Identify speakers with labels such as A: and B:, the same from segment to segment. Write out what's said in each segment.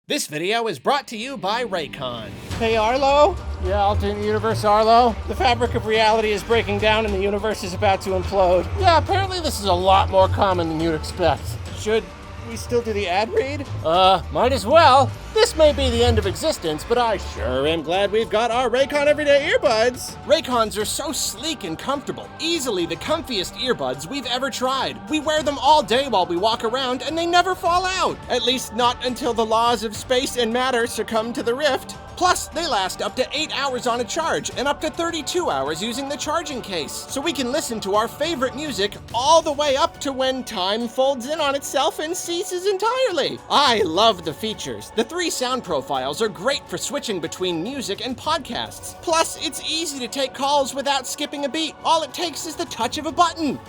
A: This video is brought to you by Raycon.
B: Hey Arlo?
C: Yeah, alternate universe Arlo?
B: The fabric of reality is breaking down and the universe is about to implode.
C: Yeah, apparently this is a lot more common than you'd expect.
B: Should we still do the ad read?
C: Might as well. This may be the end of existence, but I sure
B: am glad we've got our Raycon Everyday Earbuds.
A: Raycons are so sleek and comfortable, easily the comfiest earbuds we've ever tried. We wear them all day while we walk around and they never fall out. At least not until the laws of space and matter succumb to the rift. Plus, they last up to 8 hours on a charge and up to 32 hours using the charging case. So we can listen to our favorite music all the way up to when time folds in on itself and ceases entirely. I love the features. The 3 sound profiles are great for switching between music and podcasts. Plus, it's easy to take calls without skipping a beat. All it takes is the touch of a button.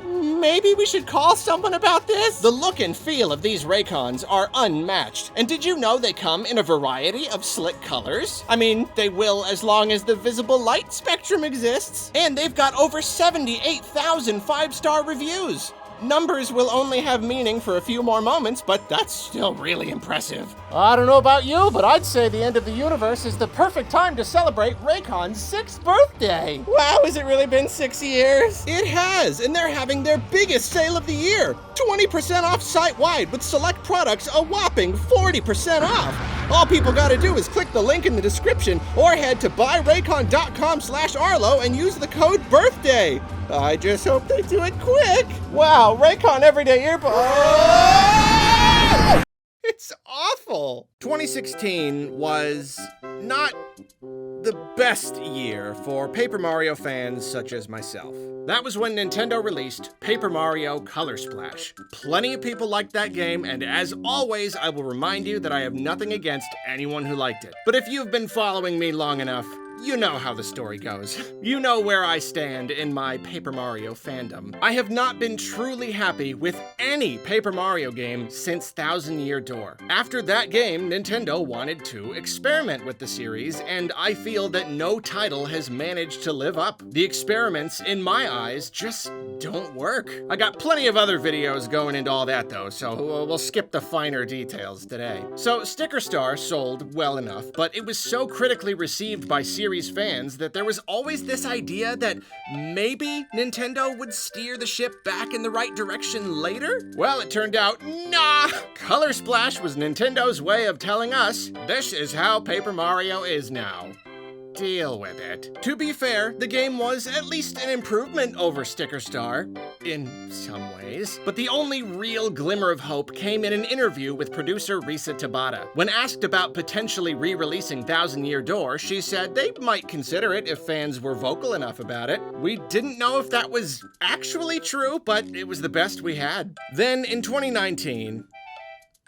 A: Maybe we should call someone about this? The look and feel of these Raycons are unmatched. And did you know they come in a variety of slick colors? I mean, they will as long as the visible light spectrum exists. And they've got over 78,000 5-star reviews. Numbers will only have meaning for a few more moments, but that's still really impressive.
C: I don't know about you, but I'd say the end of the universe is the perfect time to celebrate Raycon's 6th birthday.
B: Wow, has it really been 6 years?
A: It has, and they're having their biggest sale of the year. 20% off site-wide with select products a whopping 40% off. All people gotta do is click the link in the description or head to buyraycon.com/Arlo and use the code BIRTHDAY. I just hope they do it quick.
B: Wow, Raycon Everyday Earbuds.
A: It's awful. 2016 was not the best year for Paper Mario fans such as myself. That was when Nintendo released Paper Mario Color Splash. Plenty of people liked that game, and as always, I will remind you that I have nothing against anyone who liked it. But if you've been following me long enough, you know how the story goes. You know where I stand in my Paper Mario fandom. I have not been truly happy with any Paper Mario game since Thousand Year Door. After that game, Nintendo wanted to experiment with the series, and I feel that no title has managed to live up. The experiments, in my eyes, just don't work. I got plenty of other videos going into all that though, so we'll skip the finer details today. So Sticker Star sold well enough, but it was so critically received by series fans that there was always this idea that maybe Nintendo would steer the ship back in the right direction later? Well, it turned out, nah! Color Splash was Nintendo's way of telling us, this is how Paper Mario is now. Deal with it. To be fair, the game was at least an improvement over Sticker Star, in some ways. But the only real glimmer of hope came in an interview with producer Risa Tabata. When asked about potentially re-releasing Thousand Year Door, she said they might consider it if fans were vocal enough about it. We didn't know if that was actually true, but it was the best we had. Then in 2019,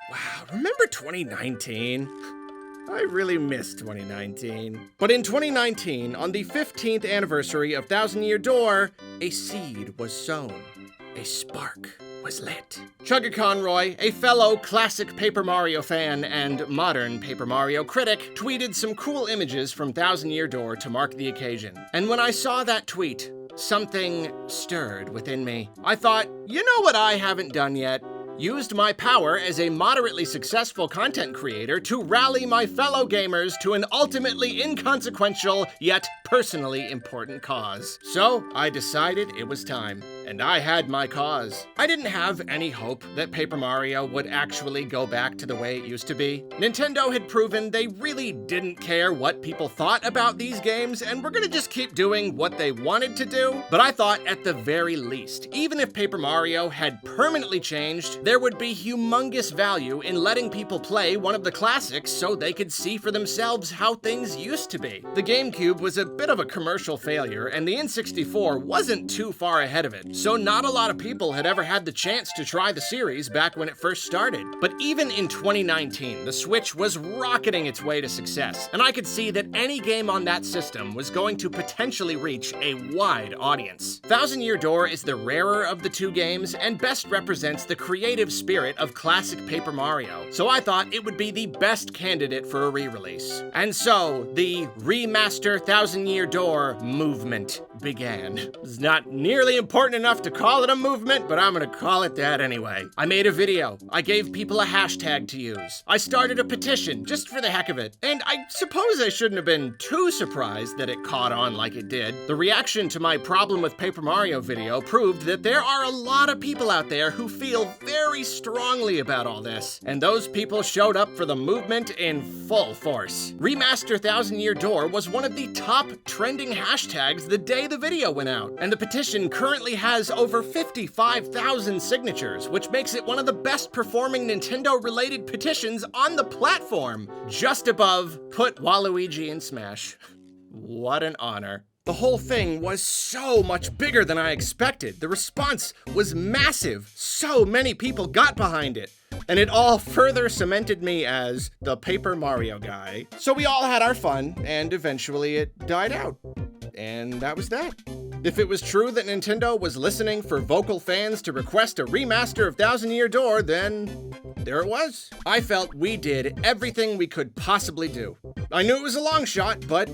A: wow, remember 2019? I really miss 2019. But in 2019, on the 15th anniversary of Thousand Year Door, a seed was sown. A spark was lit. Chugga Conroy, a fellow classic Paper Mario fan and modern Paper Mario critic, tweeted some cool images from Thousand Year Door to mark the occasion. And when I saw that tweet, something stirred within me. I thought, you know what I haven't done yet? Used my power as a moderately successful content creator to rally my fellow gamers to an ultimately inconsequential, yet personally important cause. So I decided it was time, and I had my cause. I didn't have any hope that Paper Mario would actually go back to the way it used to be. Nintendo had proven they really didn't care what people thought about these games, and were gonna just keep doing what they wanted to do. But I thought at the very least, even if Paper Mario had permanently changed, there would be humongous value in letting people play one of the classics so they could see for themselves how things used to be. The GameCube was a bit of a commercial failure, and the N64 wasn't too far ahead of it, so not a lot of people had ever had the chance to try the series back when it first started. But even in 2019, the Switch was rocketing its way to success, and I could see that any game on that system was going to potentially reach a wide audience. Thousand Year Door is the rarer of the two games and best represents the creative spirit of classic Paper Mario, so I thought it would be the best candidate for a re-release. And so, the Remaster Thousand Year Door movement began. It's not nearly important enough to call it a movement, but I'm gonna call it that anyway. I made a video. I gave people a hashtag to use. I started a petition, just for the heck of it. And I suppose I shouldn't have been too surprised that it caught on like it did. The reaction to my problem with Paper Mario video proved that there are a lot of people out there who feel very strongly about all this. And those people showed up for the movement in full force. Remaster 1000 Year Door was one of the top trending hashtags the day the video went out. And the petition currently has over 55,000 signatures, which makes it one of the best performing Nintendo-related petitions on the platform, just above Put Waluigi in Smash. What an honor. The whole thing was so much bigger than I expected. The response was massive. So many people got behind it. And it all further cemented me as the Paper Mario guy. So we all had our fun, and eventually it died out. And that was that. If it was true that Nintendo was listening for vocal fans to request a remaster of 1000 Year Door, then there it was. I felt we did everything we could possibly do. I knew it was a long shot, but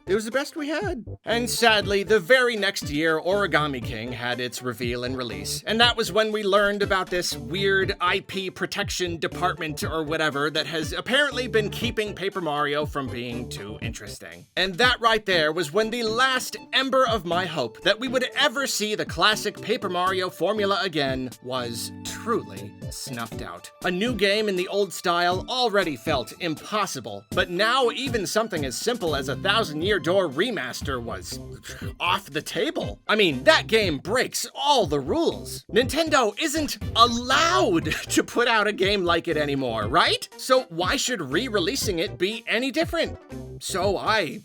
A: it was the best we had. And sadly, the very next year, Origami King had its reveal and release. And that was when we learned about this weird IP protection department or whatever that has apparently been keeping Paper Mario from being too interesting. And that right there was when the last ember of my hope that we would ever see the classic Paper Mario formula again was truly snuffed out. A new game in the old style already felt impossible, but now even something as simple as a 1000 Year Door remaster was off the table. I mean, that game breaks all the rules. Nintendo isn't allowed to put out a game like it anymore, right? So why should re-releasing it be any different? So I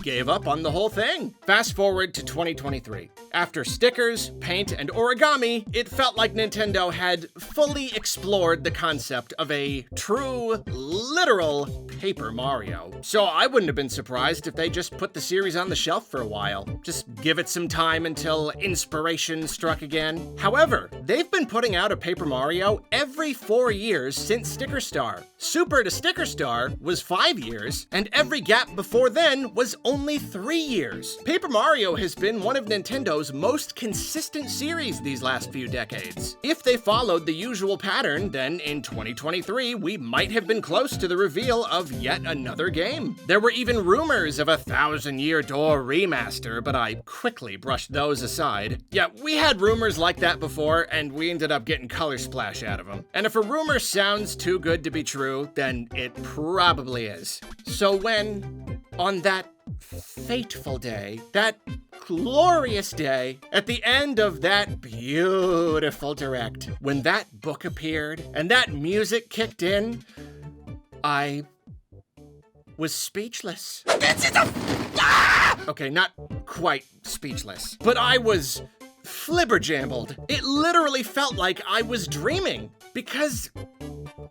A: gave up on the whole thing. Fast forward to 2023. After stickers, paint, and origami, it felt like Nintendo had fully explored the concept of a true, literal Paper Mario. So I wouldn't have been surprised if they just put the series on the shelf for a while. Just give it some time until inspiration struck again. However, they've been putting out a Paper Mario every 4 years since Sticker Star. Super to Sticker Star was 5 years, and every gap before then was only 3 years. Paper Mario has been one of Nintendo's most consistent series these last few decades. If they followed the usual pattern, then in 2023, we might have been close to the reveal of yet another game. There were even rumors of a 1000 Year Door remaster, but I quickly brushed those aside. Yeah, we had rumors like that before, and we ended up getting Color Splash out of them. And if a rumor sounds too good to be true, then it probably is. So when, on that fateful day, that glorious day, at the end of that beautiful direct, when that book appeared and that music kicked in, I was speechless. Okay, not quite speechless, but I was flibberjambled. It literally felt like I was dreaming because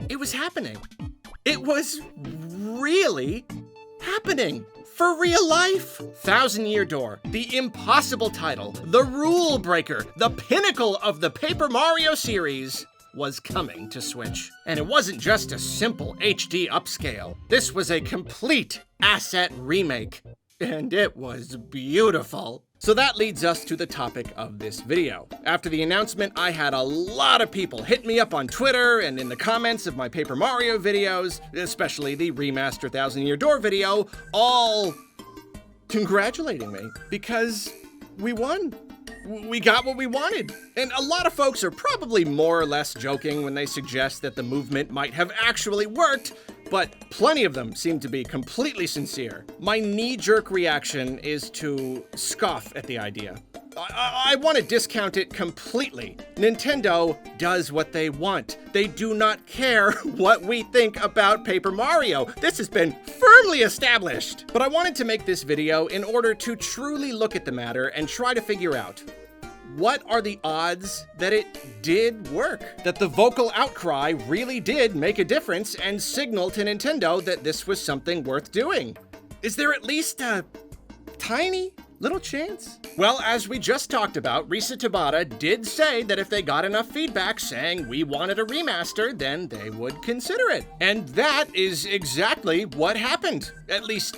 A: it was happening. It was really happening. For real life. 1000 Year Door, the impossible title, the rule breaker, the pinnacle of the Paper Mario series, was coming to Switch. And it wasn't just a simple HD upscale. This was a complete asset remake. And it was beautiful. So that leads us to the topic of this video. After the announcement, I had a lot of people hit me up on Twitter and in the comments of my Paper Mario videos, especially the Remaster 1000 Year Door video, all congratulating me because we won. We got what we wanted. And a lot of folks are probably more or less joking when they suggest that the movement might have actually worked, but plenty of them seem to be completely sincere. My knee-jerk reaction is to scoff at the idea. I want to discount it completely. Nintendo does what they want. They do not care what we think about Paper Mario. This has been firmly established. But I wanted to make this video in order to truly look at the matter and try to figure out, what are the odds that it did work? That the vocal outcry really did make a difference and signal to Nintendo that this was something worth doing? Is there at least a tiny Little chance. Well, as we just talked about, Risa Tabata did say that if they got enough feedback saying we wanted a remaster, then they would consider it. And that is exactly what happened. At least,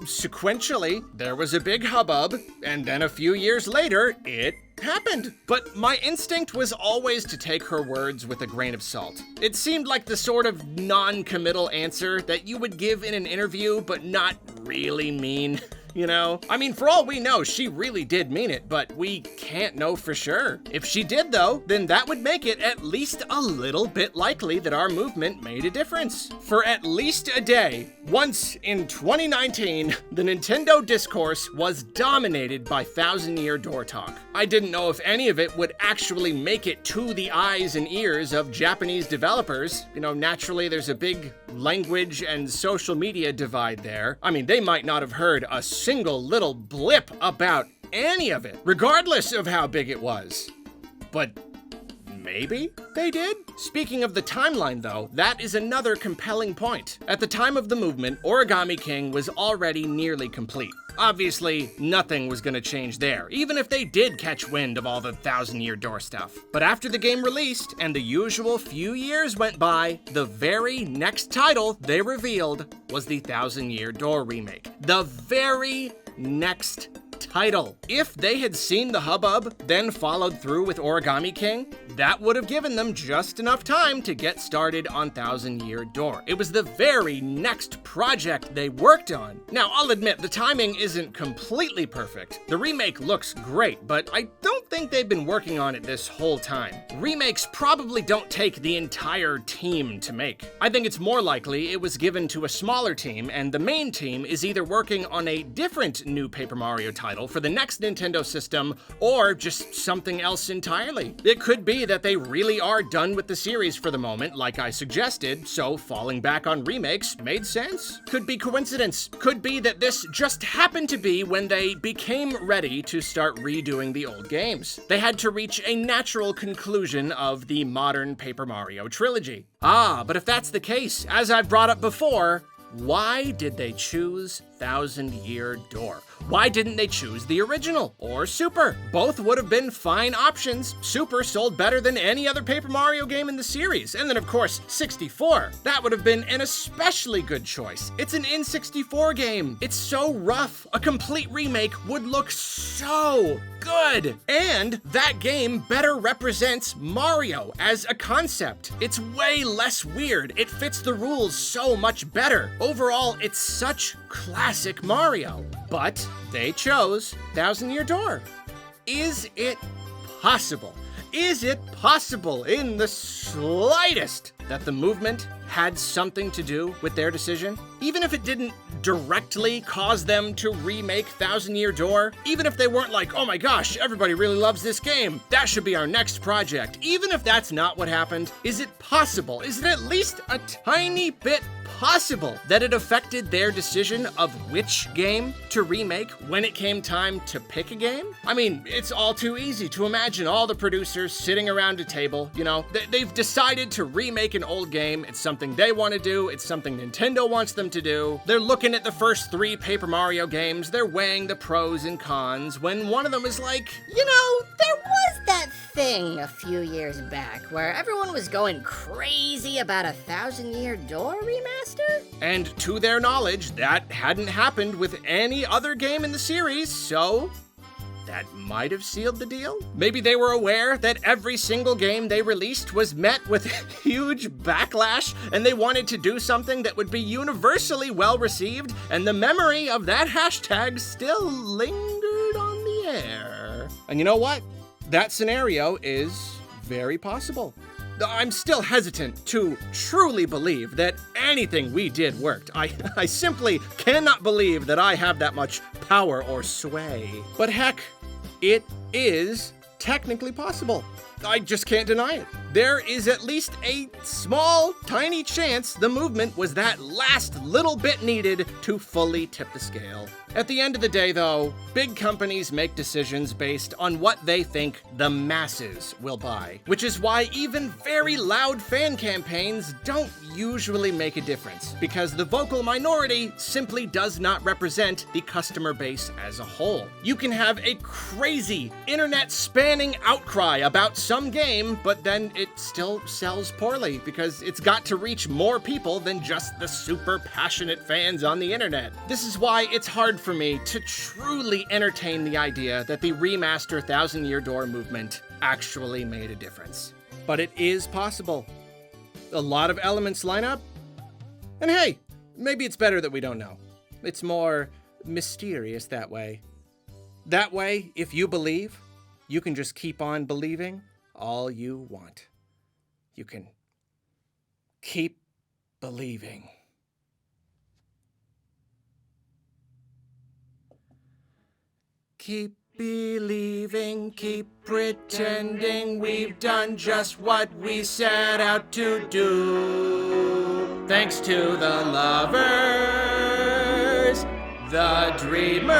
A: sequentially, there was a big hubbub, and then a few years later, it happened. But my instinct was always to take her words with a grain of salt. It seemed like the sort of non-committal answer that you would give in an interview, but not really mean. I mean, for all we know, she really did mean it, but we can't know for sure. If she did, though, then that would make it at least a little bit likely that our movement made a difference. For at least a day, once in 2019, the Nintendo discourse was dominated by thousand-year door talk. I didn't know if any of it would actually make it to the eyes and ears of Japanese developers. Naturally, there's a big language and social media divide there. I mean, they might not have heard a single little blip about any of it, regardless of how big it was. But maybe they did? Speaking of the timeline, though, that is another compelling point. At the time of the movement, Origami King was already nearly complete. Obviously, nothing was gonna change there, even if they did catch wind of all the thousand-year door stuff. But after the game released and the usual few years went by, the very next title they revealed was the Thousand-Year Door remake. The very next title. If they had seen the hubbub, then followed through with Origami King, that would have given them just enough time to get started on Thousand Year Door. It was the very next project they worked on. Now, I'll admit, the timing isn't completely perfect. The remake looks great, but I don't think they've been working on it this whole time. Remakes probably don't take the entire team to make. I think it's more likely it was given to a smaller team, and the main team is either working on a different new Paper Mario title for the next Nintendo system, or just something else entirely. It could be that they really are done with the series for the moment, like I suggested, so falling back on remakes made sense. Could be coincidence. Could be that this just happened to be when they became ready to start redoing the old games. They had to reach a natural conclusion of the modern Paper Mario trilogy. But if that's the case, as I've brought up before, why did they choose Thousand Year Door? Why didn't they choose the original or Super? Both would have been fine options. Super sold better than any other Paper Mario game in the series. And then, of course, 64. That would have been an especially good choice. It's an N64 game. It's so rough. A complete remake would look so good. And that game better represents Mario as a concept. It's way less weird. It fits the rules so much better. Overall, it's such classic Mario. But they chose Thousand Year Door. Is it possible? Is it possible in the slightest that the movement had something to do with their decision? Even if it didn't directly cause them to remake Thousand Year Door, even if they weren't like, oh my gosh, everybody really loves this game, that should be our next project, even if that's not what happened, is it possible, is it at least a tiny bit possible that it affected their decision of which game to remake when it came time to pick a game? I mean, it's all too easy to imagine all the producers sitting around a table, they've decided to remake an old game. It's something they want to do. It's something Nintendo wants them to do. They're looking at the first 3 Paper Mario games. They're weighing the pros and cons when one of them is like,
D: there was that thing a few years back where everyone was going crazy about a Thousand Year Door remaster?
A: And to their knowledge, that hadn't happened with any other game in the series, so that might have sealed the deal. Maybe they were aware that every single game they released was met with huge backlash, and they wanted to do something that would be universally well received, and the memory of that hashtag still lingered on the air. And you know what? That scenario is very possible. I'm still hesitant to truly believe that anything we did worked. I simply cannot believe that I have that much power or sway. But heck, it is technically possible. I just can't deny it. There is at least a small, tiny chance the movement was that last little bit needed to fully tip the scale. At the end of the day, though, big companies make decisions based on what they think the masses will buy, which is why even very loud fan campaigns don't usually make a difference, because the vocal minority simply does not represent the customer base as a whole. You can have a crazy, internet-spanning outcry about some game, but then it still sells poorly because it's got to reach more people than just the super passionate fans on the internet. This is why it's hard for me to truly entertain the idea that the Remaster 1,000 Year Door movement actually made a difference. But it is possible. A lot of elements line up. And hey, maybe it's better that we don't know. It's more mysterious that way. That way, if you believe, you can just keep on believing all you want. You can keep believing. Keep believing, keep pretending we've done just what we set out to do. Thanks to the lovers, the dreamers,